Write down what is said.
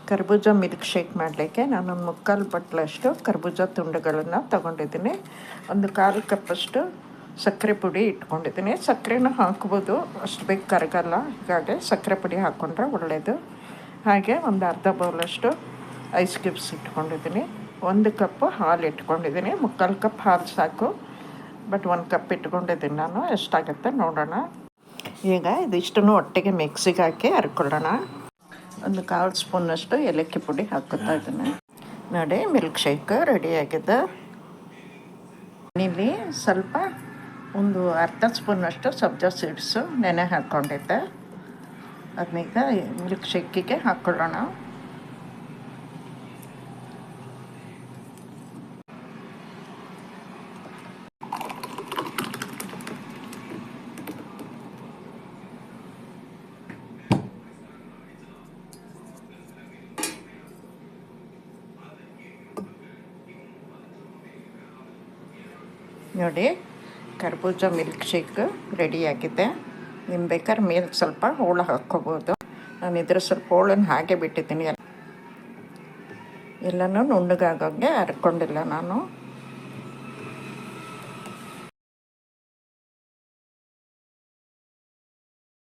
ಕರ್ಬೂಜ milk shake ಮಾಡಲಿಕ್ಕೆ ನಾನೊಂದು ಮುಕ್ಕಾಲು ಬಟ್ಲಷ್ಟು ಕರ್ಬೂಜ ತುಂಡುಗಳನ್ನು ತೊಗೊಂಡಿದ್ದೀನಿ. ಒಂದು ಕಾಲು ಕಪ್ಪಷ್ಟು ಸಕ್ಕರೆ ಪುಡಿ ಇಟ್ಕೊಂಡಿದ್ದೀನಿ. ಸಕ್ಕರೆನ ಹಾಕ್ಬೋದು, ಅಷ್ಟು ಬೇಗ ಕರಗಲ್ಲ, ಹೀಗಾಗಿ ಸಕ್ಕರೆ ಪುಡಿ ಹಾಕ್ಕೊಂಡ್ರೆ ಒಳ್ಳೆಯದು. ಹಾಗೆ ಒಂದು ಅರ್ಧ ಬೌಲಷ್ಟು ಐಸ್ ಕ್ಯೂಬ್ಸ್ ಇಟ್ಕೊಂಡಿದ್ದೀನಿ. 1 ಕಪ್ಪು ಹಾಲು ಇಟ್ಕೊಂಡಿದ್ದೀನಿ. ಮುಕ್ಕಾಲು ಕಪ್ ಹಾಲು ಸಾಕು, ಬಟ್ 1 ಕಪ್ ಇಟ್ಕೊಂಡಿದ್ದೀನಿ ನಾನು. ಎಷ್ಟಾಗುತ್ತೆ ನೋಡೋಣ. ಈಗ ಇದಿಷ್ಟನ್ನು ಒಟ್ಟಿಗೆ ಮಿಕ್ಸಿಗೆ ಹಾಕಿ ಹರ್ಕೊಳ್ಳೋಣ. ಒಂದು 1/4 ಸ್ಪೂನಷ್ಟು ಏಲಕ್ಕಿ ಪುಡಿ ಹಾಕ್ಕೊತಾ ಇದ್ದೀನಿ. ನೋಡಿ, ಮಿಲ್ಕ್ ಶೇಕ್ ರೆಡಿಯಾಗಿದೆ. ಇಲ್ಲಿ ಸ್ವಲ್ಪ ಒಂದು ಅರ್ಧ ಸ್ಪೂನಷ್ಟು ಸಬ್ಜಾ ಸೀಡ್ಸು ನೆನೆ ಹಾಕ್ಕೊಂಡಿದ್ದೆ. ಅದನ್ನೀಗ ಮಿಲ್ಕ್ ಶೇಕಿಗೆ ಹಾಕ್ಕೊಳ್ಳೋಣ. ನೋಡಿ, ಕರ್ಬೂಜ ಮಿಲ್ಕ್ ಶೇಕ್ ರೆಡಿಯಾಗಿದೆ. ನಿಮ್ಮ ಬೇಕಾದ್ರೆ ಮೇಲೆ ಸ್ವಲ್ಪ ಹೋಳು ಹಾಕ್ಕೋಬೋದು. ನಾನು ಇದ್ರ ಸ್ವಲ್ಪ ಹೋಳನ್ನು ಹಾಗೆ ಬಿಟ್ಟಿದ್ದೀನಿ. ಎಲ್ಲನೂ ನುಣ್ಣಗಾಗೋಂಗೆ ಹರ್ಕೊಂಡಿಲ್ಲ ನಾನು.